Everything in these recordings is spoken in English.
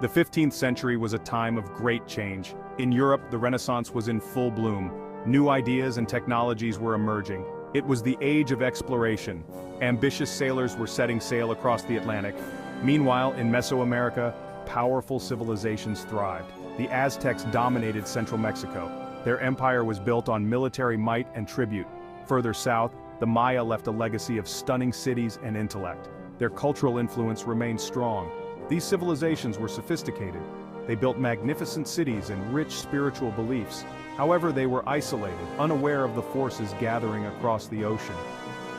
The 15th century was a time of great change. In Europe, the Renaissance was in full bloom. New ideas and technologies were emerging. It was the age of exploration. Ambitious sailors were setting sail across the Atlantic. Meanwhile, in Mesoamerica, powerful civilizations thrived. The Aztecs dominated central Mexico. Their empire was built on military might and tribute. Further south, the Maya left a legacy of stunning cities and intellect. Their cultural influence remained strong. These civilizations were sophisticated. They built magnificent cities and rich spiritual beliefs. However, they were isolated, unaware of the forces gathering across the ocean.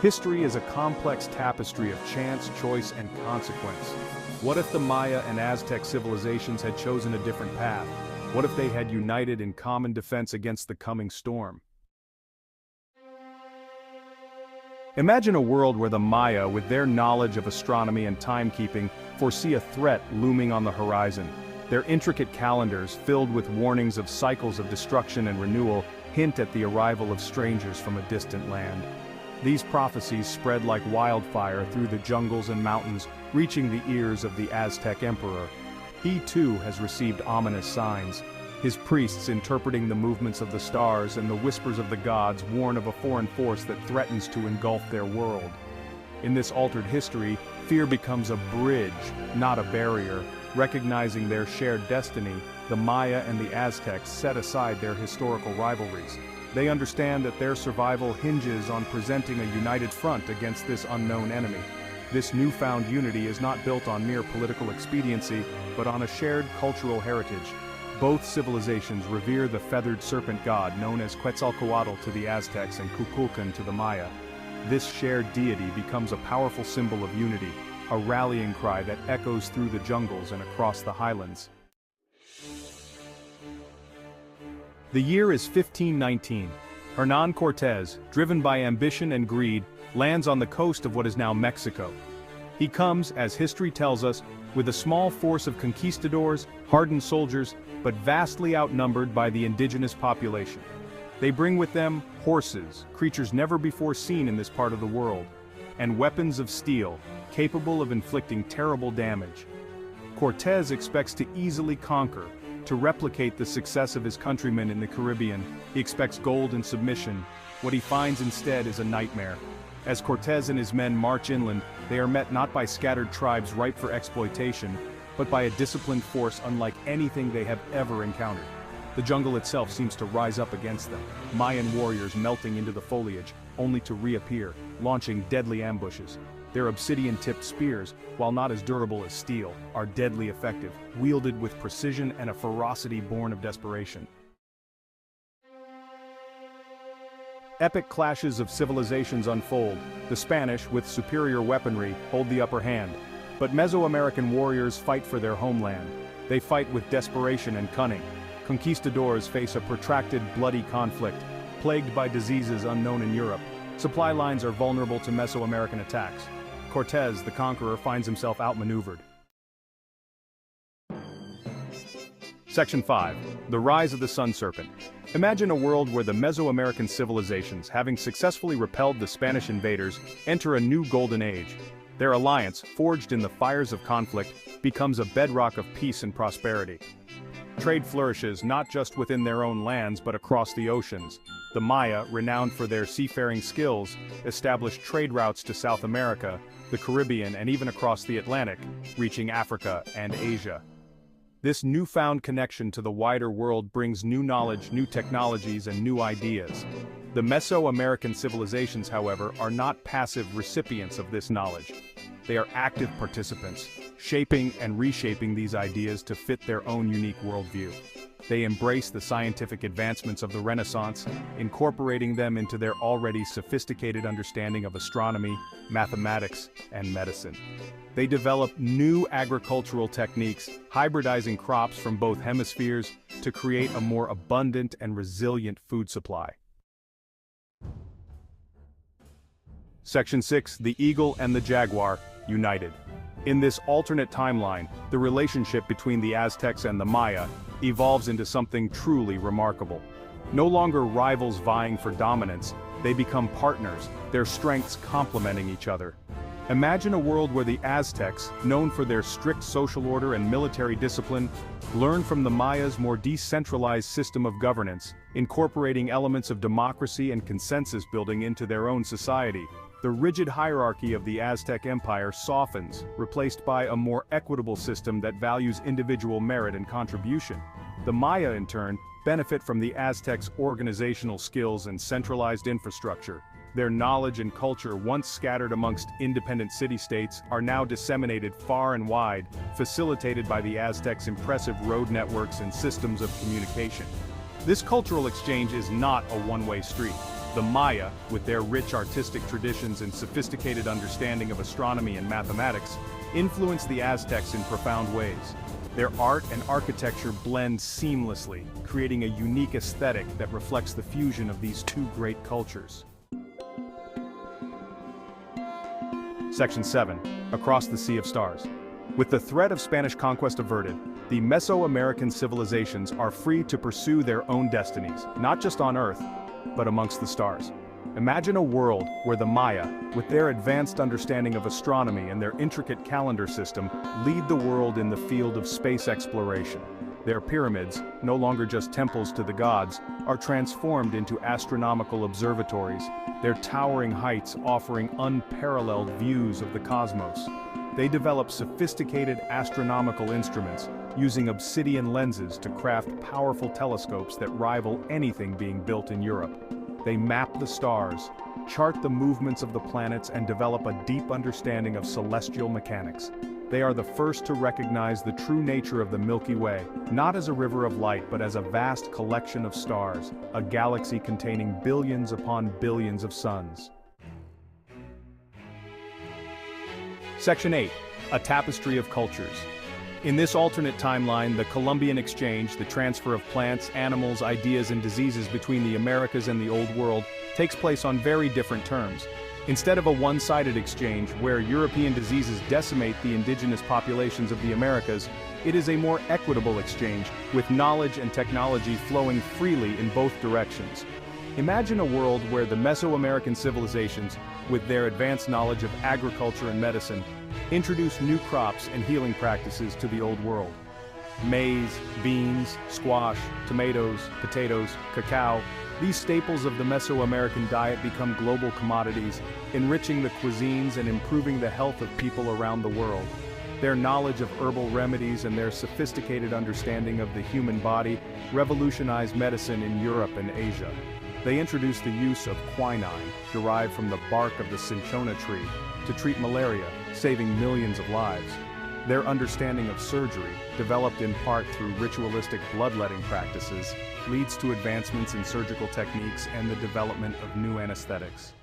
History is a complex tapestry of chance, choice, and consequence. What if the Maya and Aztec civilizations had chosen a different path? What if they had united in common defense against the coming storm? Imagine a world where the Maya, with their knowledge of astronomy and timekeeping, foresee a threat looming on the horizon. Their intricate calendars, filled with warnings of cycles of destruction and renewal, hint at the arrival of strangers from a distant land. These prophecies spread like wildfire through the jungles and mountains, reaching the ears of the Aztec emperor. He too has received ominous signs. His priests interpreting the movements of the stars and the whispers of the gods warn of a foreign force that threatens to engulf their world. In this altered history, fear becomes a bridge, not a barrier. Recognizing their shared destiny, the Maya and the Aztecs set aside their historical rivalries. They understand that their survival hinges on presenting a united front against this unknown enemy. This newfound unity is not built on mere political expediency, but on a shared cultural heritage. Both civilizations revere the feathered serpent god known as Quetzalcoatl to the Aztecs and Kukulkan to the Maya. This shared deity becomes a powerful symbol of unity, a rallying cry that echoes through the jungles and across the highlands. The year is 1519. Hernán Cortés, driven by ambition and greed, lands on the coast of what is now Mexico. He comes, as history tells us, with a small force of conquistadors, hardened soldiers, but vastly outnumbered by the indigenous population. They bring with them horses, creatures never before seen in this part of the world, and weapons of steel, capable of inflicting terrible damage. Cortés expects to easily conquer, to replicate the success of his countrymen in the Caribbean. He expects gold and submission. What he finds instead is a nightmare. As Cortés and his men march inland, they are met not by scattered tribes ripe for exploitation, but by a disciplined force unlike anything they have ever encountered. The jungle itself seems to rise up against them, Mayan warriors melting into the foliage, only to reappear, launching deadly ambushes. Their obsidian-tipped spears, while not as durable as steel, are deadly effective, wielded with precision and a ferocity born of desperation. Epic clashes of civilizations unfold. The Spanish, with superior weaponry, hold the upper hand. But Mesoamerican warriors fight for their homeland. They fight with desperation and cunning. Conquistadors face a protracted, bloody conflict, plagued by diseases unknown in Europe. Supply lines are vulnerable to Mesoamerican attacks. Cortés, the conqueror, finds himself outmaneuvered. Section 5. The Rise of the Sun Serpent. Imagine a world where the Mesoamerican civilizations, having successfully repelled the Spanish invaders, enter a new golden age. Their alliance, forged in the fires of conflict, becomes a bedrock of peace and prosperity. Trade flourishes not just within their own lands but across the oceans. The Maya, renowned for their seafaring skills, established trade routes to South America, the Caribbean, and even across the Atlantic, reaching Africa and Asia. This newfound connection to the wider world brings new knowledge, new technologies, and new ideas. The Mesoamerican civilizations, however, are not passive recipients of this knowledge. They are active participants, shaping and reshaping these ideas to fit their own unique worldview. They embrace the scientific advancements of the Renaissance, incorporating them into their already sophisticated understanding of astronomy, mathematics, and medicine. They develop new agricultural techniques, hybridizing crops from both hemispheres to create a more abundant and resilient food supply. Section 6. The Eagle and the Jaguar, United. In this alternate timeline, the relationship between the Aztecs and the Maya evolves into something truly remarkable. No longer rivals vying for dominance, they become partners, their strengths complementing each other. Imagine a world where the Aztecs, known for their strict social order and military discipline, learn from the Mayas' more decentralized system of governance, incorporating elements of democracy and consensus building into their own society. The rigid hierarchy of the Aztec Empire softens, replaced by a more equitable system that values individual merit and contribution. The Maya, in turn, benefit from the Aztecs' organizational skills and centralized infrastructure. Their knowledge and culture, once scattered amongst independent city-states, are now disseminated far and wide, facilitated by the Aztecs' impressive road networks and systems of communication. This cultural exchange is not a one-way street. The Maya, with their rich artistic traditions and sophisticated understanding of astronomy and mathematics, influence the Aztecs in profound ways. Their art and architecture blend seamlessly, creating a unique aesthetic that reflects the fusion of these two great cultures. Section 7. Across the Sea of Stars. With the threat of Spanish conquest averted, the Mesoamerican civilizations are free to pursue their own destinies, not just on Earth, but amongst the stars. Imagine a world where the Maya, with their advanced understanding of astronomy and their intricate calendar system, lead the world in the field of space exploration. Their pyramids, no longer just temples to the gods, are transformed into astronomical observatories, their towering heights offering unparalleled views of the cosmos. They develop sophisticated astronomical instruments, using obsidian lenses to craft powerful telescopes that rival anything being built in Europe. They map the stars, chart the movements of the planets, and develop a deep understanding of celestial mechanics. They are the first to recognize the true nature of the Milky Way, not as a river of light but as a vast collection of stars, a galaxy containing billions upon billions of suns. Section 8. A tapestry of cultures. In this alternate timeline, the Columbian exchange, the transfer of plants, animals, ideas, and diseases between the Americas and the Old World, takes place on very different terms. Instead of a one-sided exchange where European diseases decimate the indigenous populations of the Americas, it is a more equitable exchange, with knowledge and technology flowing freely in both directions. Imagine a world where the Mesoamerican civilizations, with their advanced knowledge of agriculture and medicine, introduce new crops and healing practices to the Old World. Maize, beans, squash, tomatoes, potatoes, cacao, these staples of the Mesoamerican diet become global commodities, enriching the cuisines and improving the health of people around the world. Their knowledge of herbal remedies and their sophisticated understanding of the human body revolutionized medicine in Europe and Asia. They introduced the use of quinine, derived from the bark of the cinchona tree, to treat malaria, saving millions of lives. Their understanding of surgery, developed in part through ritualistic bloodletting practices, leads to advancements in surgical techniques and the development of new anesthetics.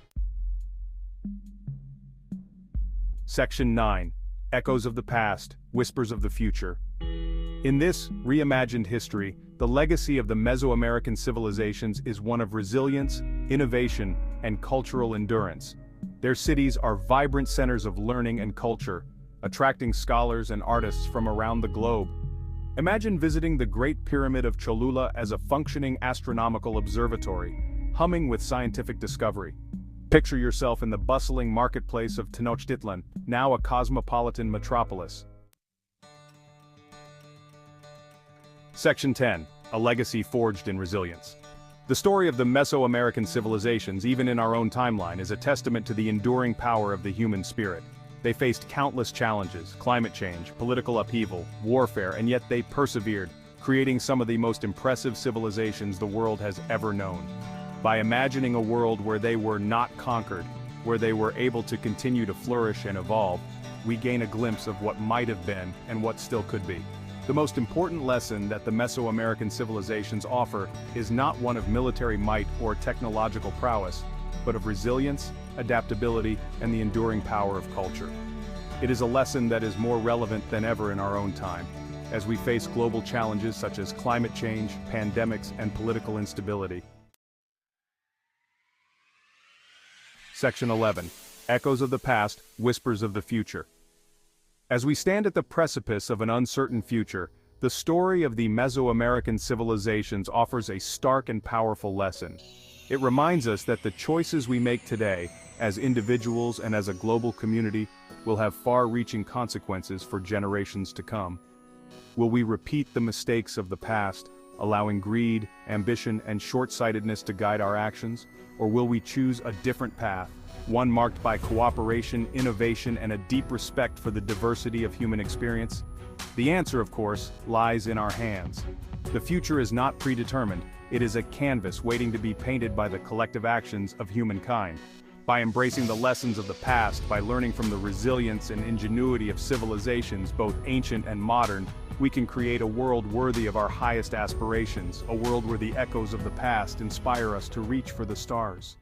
Section 9. Echoes of the Past, Whispers of the Future. In this reimagined history, the legacy of the Mesoamerican civilizations is one of resilience, innovation, and cultural endurance. Their cities are vibrant centers of learning and culture, attracting scholars and artists from around the globe. Imagine visiting the Great Pyramid of Cholula as a functioning astronomical observatory, humming with scientific discovery. Picture yourself in the bustling marketplace of Tenochtitlan, now a cosmopolitan metropolis. Section 10. A legacy forged in resilience. The story of the Mesoamerican civilizations, even in our own timeline, is a testament to the enduring power of the human spirit. They faced countless challenges, climate change, political upheaval, warfare, and yet they persevered, creating some of the most impressive civilizations the world has ever known. By imagining a world where they were not conquered, where they were able to continue to flourish and evolve, we gain a glimpse of what might have been and what still could be. The most important lesson that the Mesoamerican civilizations offer is not one of military might or technological prowess, but of resilience, adaptability, and the enduring power of culture. It is a lesson that is more relevant than ever in our own time, as we face global challenges such as climate change, pandemics, and political instability. Section 11. Echoes of the Past, Whispers of the Future. As we stand at the precipice of an uncertain future, the story of the Mesoamerican civilizations offers a stark and powerful lesson. It reminds us that the choices we make today, as individuals and as a global community, will have far-reaching consequences for generations to come. Will we repeat the mistakes of the past, allowing greed, ambition, and short-sightedness to guide our actions? Or will we choose a different path, one marked by cooperation, innovation, and a deep respect for the diversity of human experience? The answer, of course, lies in our hands. The future is not predetermined, it is a canvas waiting to be painted by the collective actions of humankind. By embracing the lessons of the past, by learning from the resilience and ingenuity of civilizations, both ancient and modern, we can create a world worthy of our highest aspirations, a world where the echoes of the past inspire us to reach for the stars.